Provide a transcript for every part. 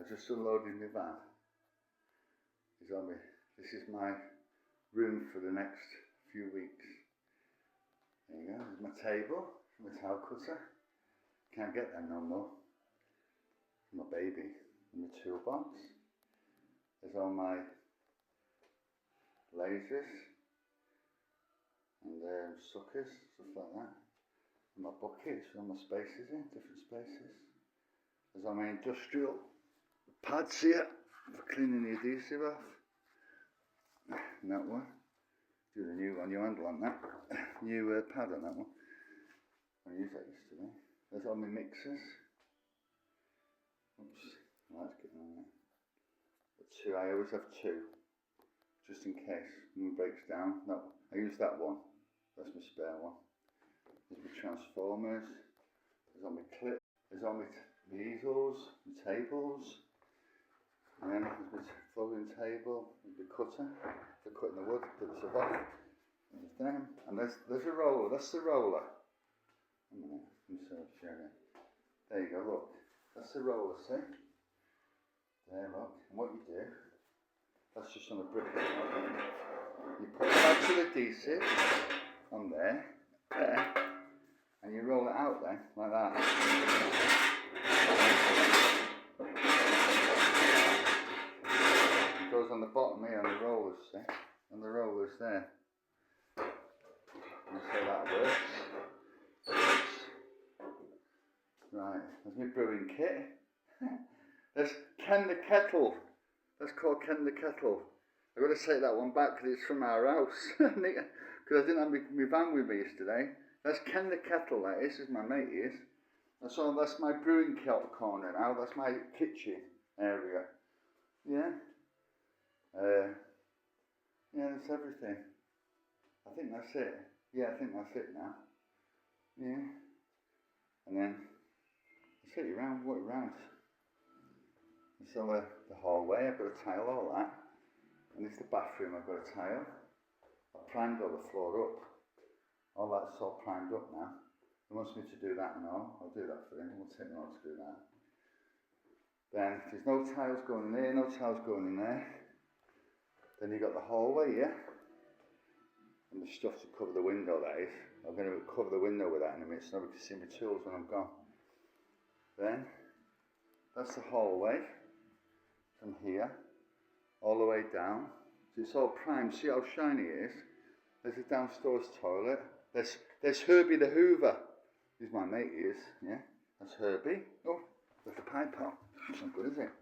I just unloaded my van. This is my room for the next few weeks. There you go, there's my table, my towel cutter. Can't get them no more. My baby, and my toolbox. There's all my lasers and suckers, stuff like that. And my buckets, all my spaces in, different spaces. There's all my industrial pads here for cleaning the adhesive off. And that one. Do the new handle on that. New pad on that one. I use that yesterday. There's all my mixers. Oops, that's getting on there. But two, I always have two, just in case one breaks down. No, I use that one. That's my spare one. There's my transformers. There's all my clips. There's all my easels, my tables. And then there's my folding table, the cutter for cutting the wood, put the stuff off. There's them. And there's a roller, that's the roller. Let me show you. There you go, look. That's the roller, see? There, look. And what you do, that's just on a brick. You put the bags of adhesive on there, and you roll it out there, like that. It goes on the bottom here on the rollers, see? And the rollers there. And so that works. Right, there's my brewing kit. There's Ken the Kettle. That's called Ken the Kettle. I've got to take that one back because it's from our house. Because I didn't have my van with me yesterday. That's Ken the Kettle, that is my mate is. And so that's my brewing corner now. That's my kitchen area. Yeah. Yeah, that's everything. I think that's it. Yeah, I think that's it now. Yeah. And then I take you round, walk you round. And so the hallway, I've got to tile all that. And it's the bathroom, I've got to tile. I've primed all the floor up. All that's all primed up now. He wants me to do that and all. I'll do that for him. We'll take me on to do that. Then there's no tiles going in there, no tiles going in there. Then you've got the hallway, yeah? And the stuff to cover the window, that is. I'm going to cover the window with that in a minute so nobody can see my tools when I'm gone. Then, that's the hallway. From here, all the way down. So it's all primed. See how shiny it is? There's a downstairs toilet. There's Herbie the Hoover. He's my mate, he is. Yeah? That's Herbie. Oh, there's the pipe out. That's not good, is it?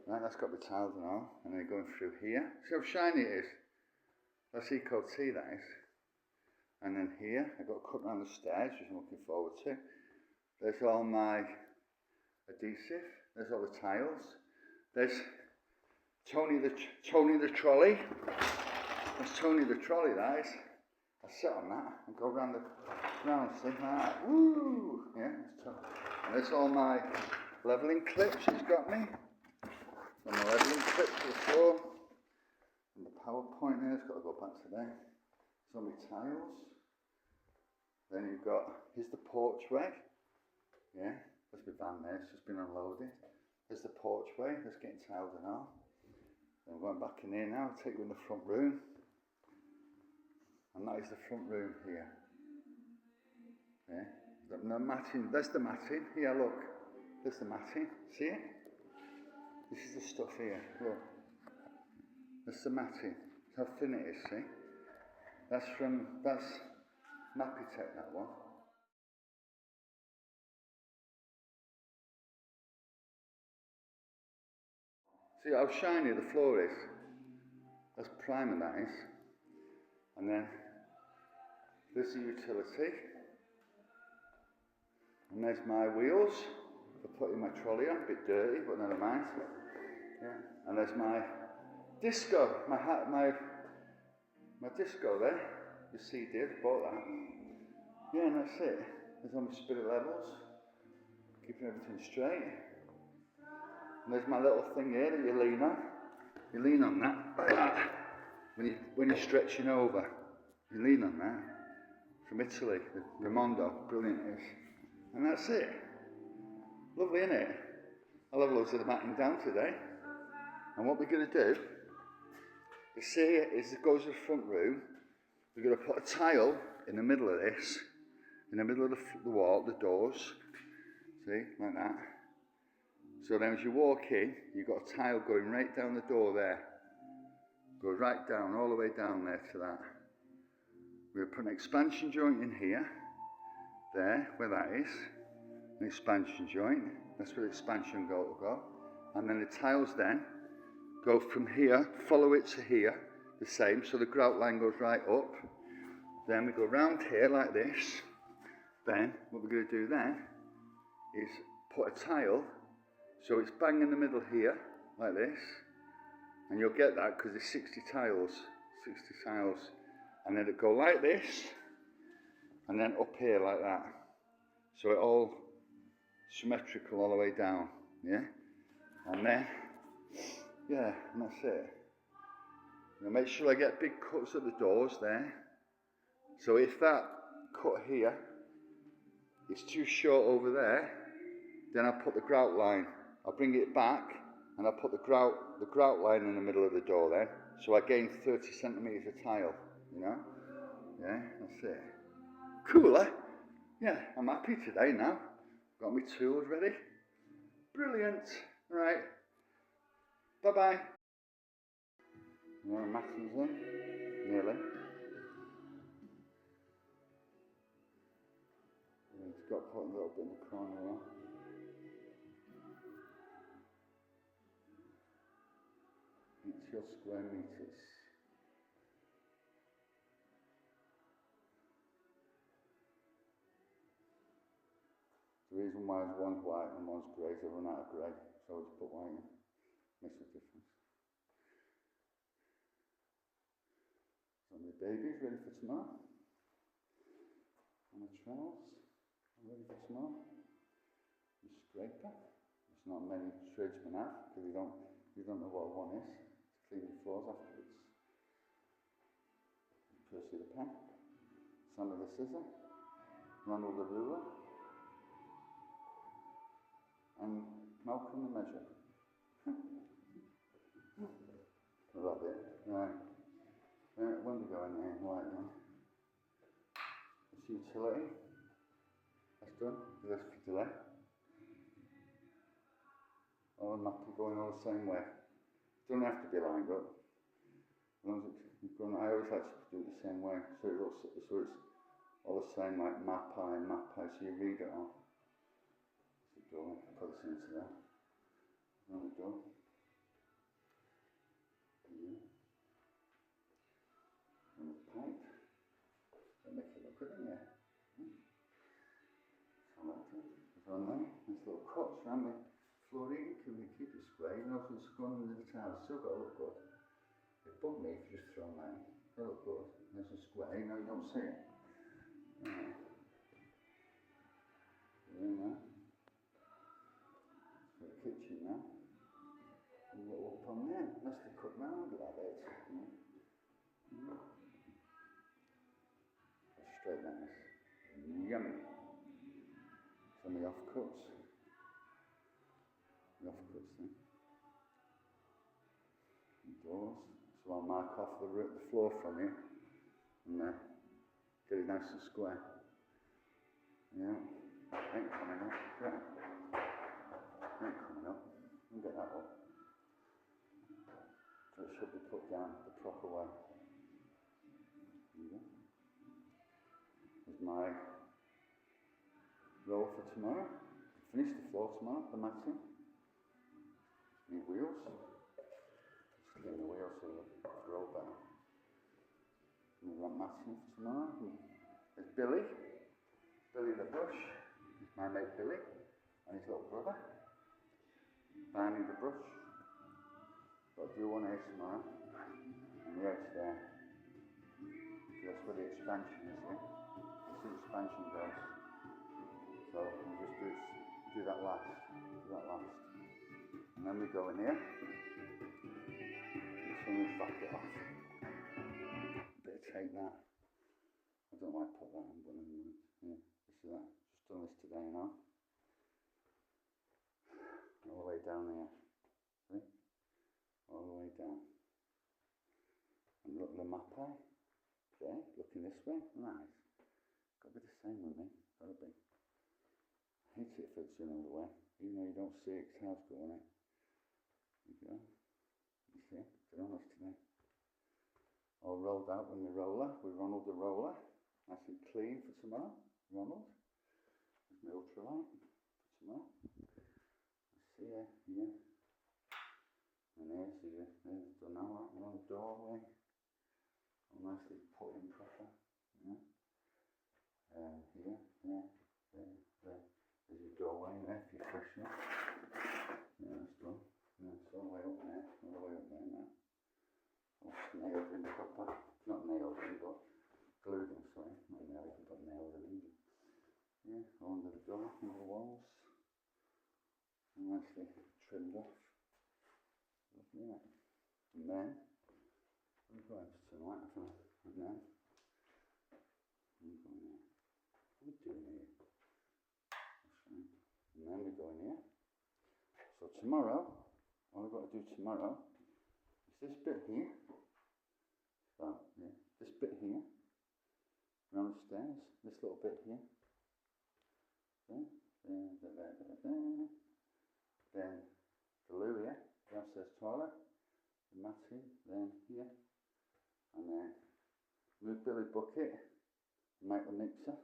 Right, that's got the tiles and all. And then going through here. See how shiny it is? That's Eco T, that is. And then here, I've got to cut around the stairs, which I'm looking forward to. There's all my adhesive. There's all the tiles. There's Tony the trolley. That's Tony the trolley, that is. I sit on that and go round see, like that. Woo! Yeah, and there's all my levelling clips he's got me. And my levelling clips to the floor. And the PowerPoint there, it's got to go back to there. There's all my tiles. Then you've got, here's the porchway. Yeah, there's my van there, it's just been unloaded. There's the porchway, that's getting tiled and all. Then we're going back in here now, I'll take you in the front room. And that is the front room here. Yeah, the matting, there's the matting. Here, look, there's the matting, see it? This is the stuff here, look. That's the matting, how thin it is, see? That's Mapitech, that one. See how shiny the floor is? That's primer, that is. And then there's the utility. And there's my wheels for putting my trolley on. A bit dirty, but never mind. Yeah. And there's my disco, my disco there. The CD, I bought that. Yeah, and that's it. There's all my spirit levels. Keeping everything straight. And there's my little thing here that you lean on. You lean on that, like that. When you're stretching over, you lean on that. From Italy, the Raimondo, brilliant it is. And that's it. Lovely, isn't it? I'll have loads of the matting down today. And what we're going to do, you see, is it goes to the front room. We're going to put a tile in the middle of this, in the middle of the wall, the doors. See, like that. So then as you walk in, you've got a tile going right down the door there. Go right down, all the way down there to that. We're going to put an expansion joint in here, there, where that is. An expansion joint, that's where the expansion will go. And then the tiles then go from here, follow it to here, the same, so the grout line goes right up. Then we go round here like this. Then, what we're going to do then is put a tile, so it's bang in the middle here, like this. And you'll get that because there's 60 tiles. And then it go like this, and then up here like that. So it all symmetrical all the way down, yeah? And then, yeah, and that's it. Now make sure I get big cuts at the doors there. So if that cut here is too short over there, then I'll put the grout line. I'll bring it back and I'll put the grout line in the middle of the door then. So I gain 30 centimetres of tile, you know? Yeah, that's it. Cool, eh? Yeah, I'm happy today now. Got my tools ready. Brilliant. Right. Bye-bye. Matting's in. Nearly. It's got put a little bit in the corner there. It's your square meters. The reason why one's white and one's grey is I run out of grey, so I just put white in. Makes a difference. So my baby's ready for tomorrow. And my trowels are ready for tomorrow. My scraper. There's not many tradesmen have because you don't know what one is. To clean the floors afterwards. Percy the pen. Sammy the scissor. Ronald the ruler. And Malcolm the measure. I love it. Right. When we go in there, right then. It's utility. That's done. This for today. All the map going all the same way. Doesn't have to be lined up. As long as it's going, I always like to do it the same way. So it looks, so it's all the same, like map high, so you read it all. Door, put this into there. Another door. Yeah. And the pipe. That makes it look good, doesn't it? So like that. It's on there. Nice little cuts around the flooring. Can we keep it square? Even though it's gone under the tile, it's still got to look good. It bugged me if you just throw them out. It'll look good. Nice and square, you know, you don't see it. Right. Doing that. Kitchen now. And we'll up on there. Must have cut round a bit. Straight like this. Yummy. Some of the offcuts. The offcuts then. And doors. So I'll mark off the floor from here. And get it nice and square. Yeah. Ain't coming up. Yeah. Ain't coming up. We'll get that up. So it should be put down the proper way. There you go. There's my roll for tomorrow. Finish the floor tomorrow, the matting. Need wheels. Just clean the wheels so the roll better. We want matting for tomorrow. There's Billy. Billy the Bush. My mate Billy and his little brother. Barney the Brush. Got to do one here tomorrow. And the edge there. That's where the expansion is, see? That's the expansion goes. So we'll just do that last. And then we go in here. And so we back it off. Bit of tape that. I don't know why I put that on, but yeah, this is that. Just done this today now. All the way down here. See? All the way down. And look at the map, eh? There, looking this way. Nice. Got to be the same with me. Got to be. I hate it if it's another way. Even though you don't see it, clouds going it. There you go. You see? They're on us today. All rolled out with my roller. With Ronald the roller. Nice and clean for tomorrow. Ronald. There's my ultralight for tomorrow. See ya, yeah. And there's done now, right? We're on the doorway. All nicely put in proper. Yeah. Here, there. There's your doorway there for your freshener. Yeah, that's done. Yeah, it's all the way up there. All the way up there now. All nailed in proper. Not nailed in, but glued in, sorry. Not nailed in, but nailed in. Yeah, all under the door, under the walls. And nicely trimmed off. Yeah. And then, we're going to tonight, I think. And then, we're going here. What are we doing here? That's right. And then we go in here. So tomorrow, all I've got to do tomorrow is this bit here. So, yeah, this bit here. Round the stairs, this little bit here. There. Then the loo here, the downstairs toilet, the matting, then here. And then move Billy bucket, make the mixer.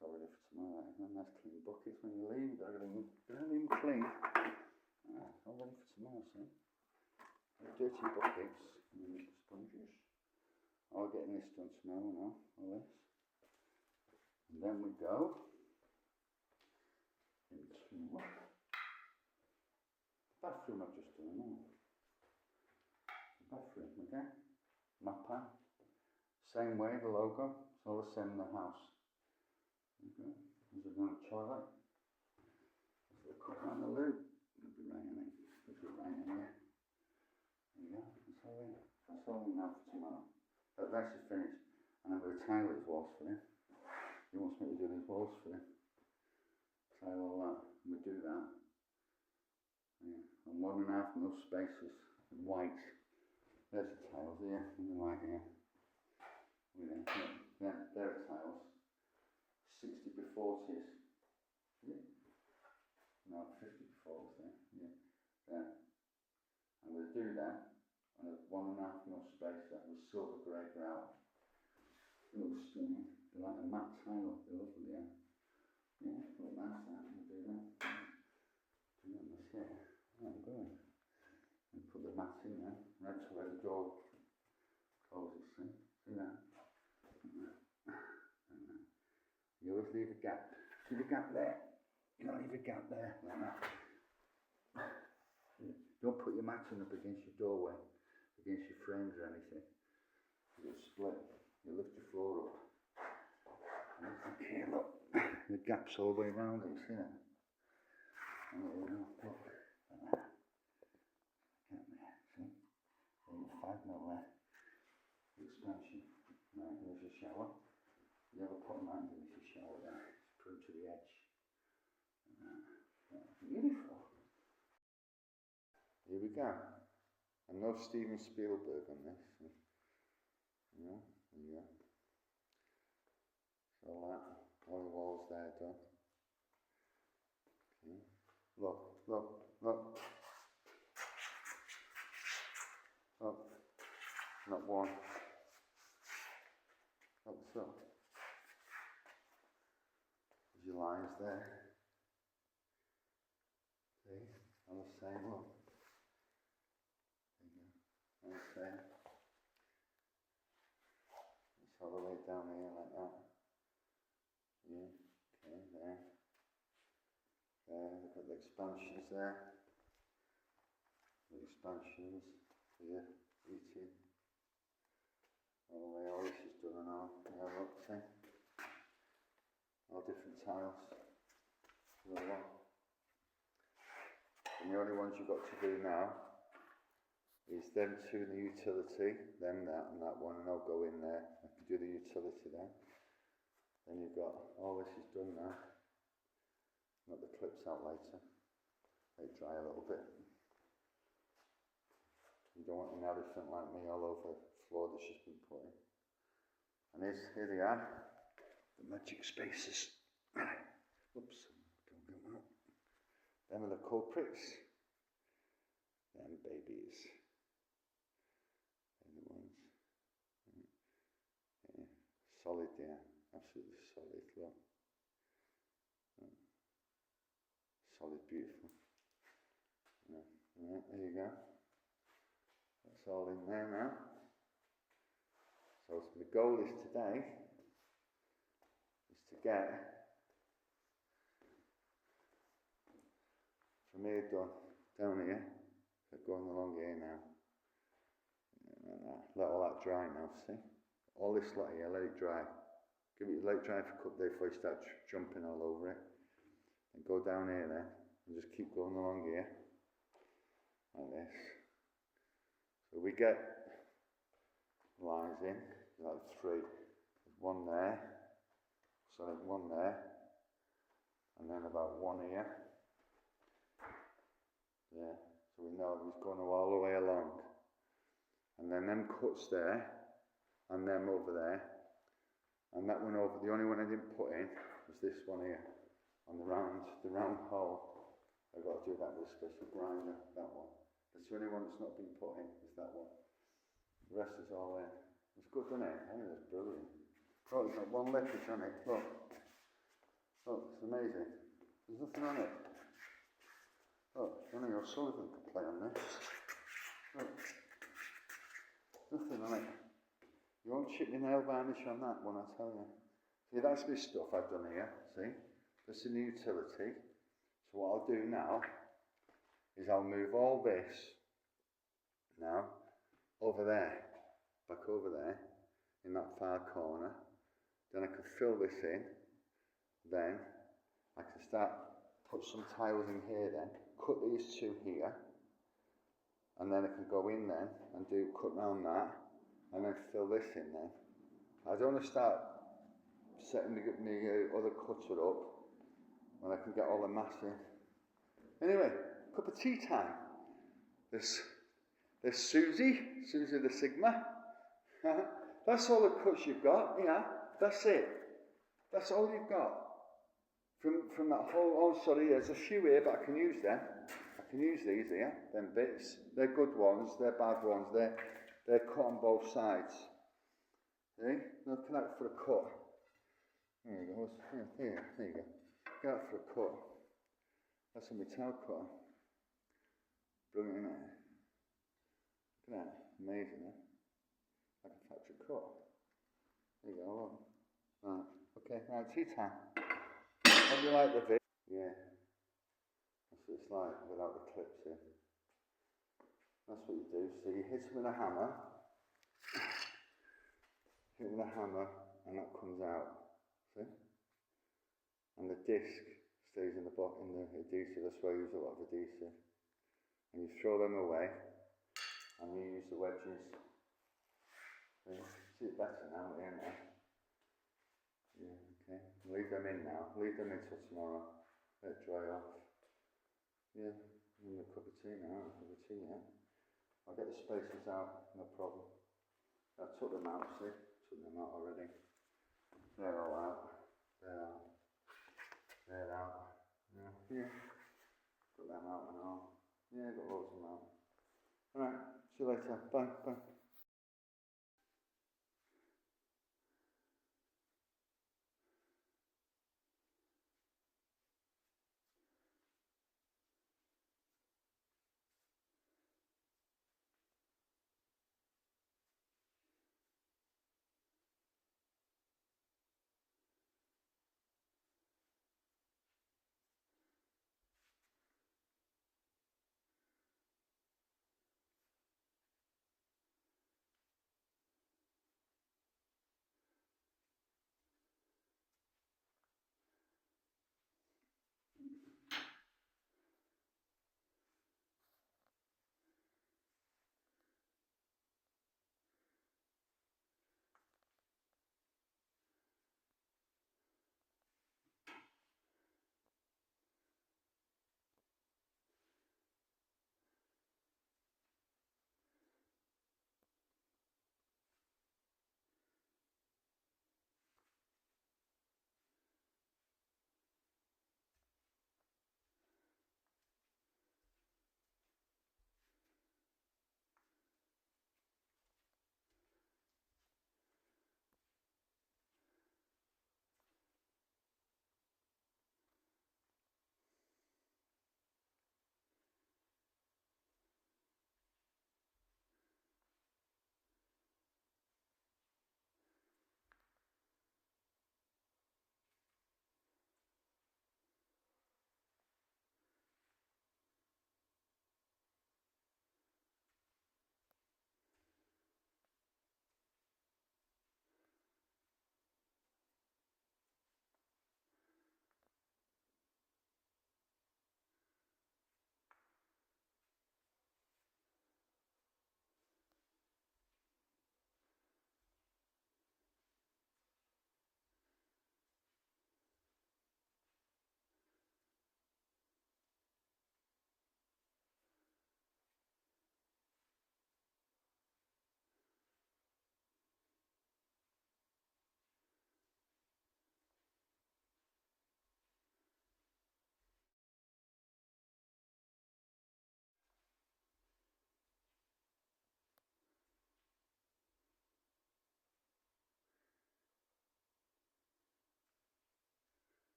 So ready for tomorrow. Nice clean buckets when you leave, they're leave them clean. All ready for tomorrow, see? Dirty buckets and sponges. I'll get this done tomorrow now, all this. And then we go into the bathroom I've just done now. The bathroom, okay? Mappa. Same way, the logo. It's all the same in the house. Okay. There's another toilet. There's a cut around the loop. It'll be right in there. It'll be right in there. There you go. That's all in now for tomorrow. But that's just finished. And I'm going to tile his walls for him. He wants me to do these walls for him. Tile all that. We do that. Yeah. And 1.5 mil spaces. White. There's the tiles here. And the white here. Yeah, there are tiles. 60 by 40s. Yeah. No, 50 by 40s there. Yeah. There. I'm going to do that. And a 1.5 mil spacer with silver grey grout. It looks stunning. They're like a matte tile. They're lovely, yeah. Yeah, look nice that. We'll do that. Do that this here. Yeah, I'm going. And put the mat in there. Right to where the door closes, see? See that? You always leave a gap. See the gap there? You don't leave a gap there. Like that. Don't put your matting up against your doorway, against your frames or anything. It'll split. You lift your floor up. And it's like here, look. The gap's all the way around it, see that? And there you go, look. Like that. Gap there, see? There's 5 mil there. The expansion. Right, there's your shower. You ever put a mat underneath your shower there? It's put to the edge. Beautiful. Here we go. And no Steven Spielberg on this. Yeah, there you go. So that, all the walls there done. Okay. Look. Look. Not one. Like so. There's your lines there. See? On the same one. There you go. On the same. It's all the way down here like that. Yeah. Okay, there. There, look at the expansions there. The expansions here, eating. All the way, all this is done and all. Yeah, look, see? All different tiles. And the only ones you've got to do now is them two in the utility, them that and that one, and I'll go in there. I can do the utility then. Then you've got, all this is done now. Got the clips out later. Let it dry a little bit. You don't want an elephant like me all over the floor that's just been put in. And here they are, the magic spaces. Oops, don't get one up. Them are the culprits. Them babies. They're the ones. Yeah. Solid, yeah. Absolutely solid, look. Solid, beautiful. Yeah, there you go. That's all in there now. So the goal is today is to get from here done down here. So going along here now. Let all that dry now, see? All this lot here, let it dry. Let it dry for a couple of days before you start jumping all over it. And go down here then, and just keep going along here. Like this. So we get lines in, like 3. There's one there, sorry, one there, and then about 1 here. Yeah, so we know he's going all the way along. And then them cuts there, and them over there, and that one over, the only one I didn't put in was this one here, on the round hole. I've got to do that with a special grinder, that one. That's the only one that's not been put in, is that one. The rest is all in. It's good, isn't it? I think it's brilliant. Look, there's not one leakage on it, look. Look, it's amazing. There's nothing on it. Look, only O'Sullivan could play on this. Look. Nothing on it. You won't chip your nail varnish on that one, I tell you. See, that's this stuff I've done here, see? That's in the utility. So what I'll do now is I'll move all this now over there, back over there, in that far corner. Then I can fill this in. Then I can start, put some tiles in here then, cut these 2 here, and then I can go in then and cut round that, and then fill this in then. I don't want to start setting the other cutter up when I can get all the mass in. Anyway, cup of tea time. There's Susie the Sigma. That's all the cuts you've got, yeah, that's it. That's all you've got. From that whole, oh sorry, there's a few here, but I can use them. I can use these here, them bits. They're good ones, they're bad ones, they're cut on both sides. See? They'll come out for a cut. There you go, there you go. Go out for a cut. That's a metal cutter. Brilliant, isn't it? Look at that, amazing, eh? Like a factory cut. There you go, look. Right, okay, now tea time. How do you like the vid? Yeah. That's what it's like without the clips in. That's what you do. So you hit it with a hammer. Hit it with a hammer and that comes out. See? And the disc stays in the adhesive. That's why I use a lot of adhesive. And you throw them away and you use the wedges. See it better now, here now. Yeah, okay. Leave them in now. Leave them in till tomorrow. Let it dry off. Yeah, a cup of tea now. A cup of tea, yeah. I'll get the spacers out, no problem. I took them out, see? Took them out already. They're all out. They're out. They're out. Yeah. Got them out and all. Yeah, got loads of them out. Alright, see you later. Bye.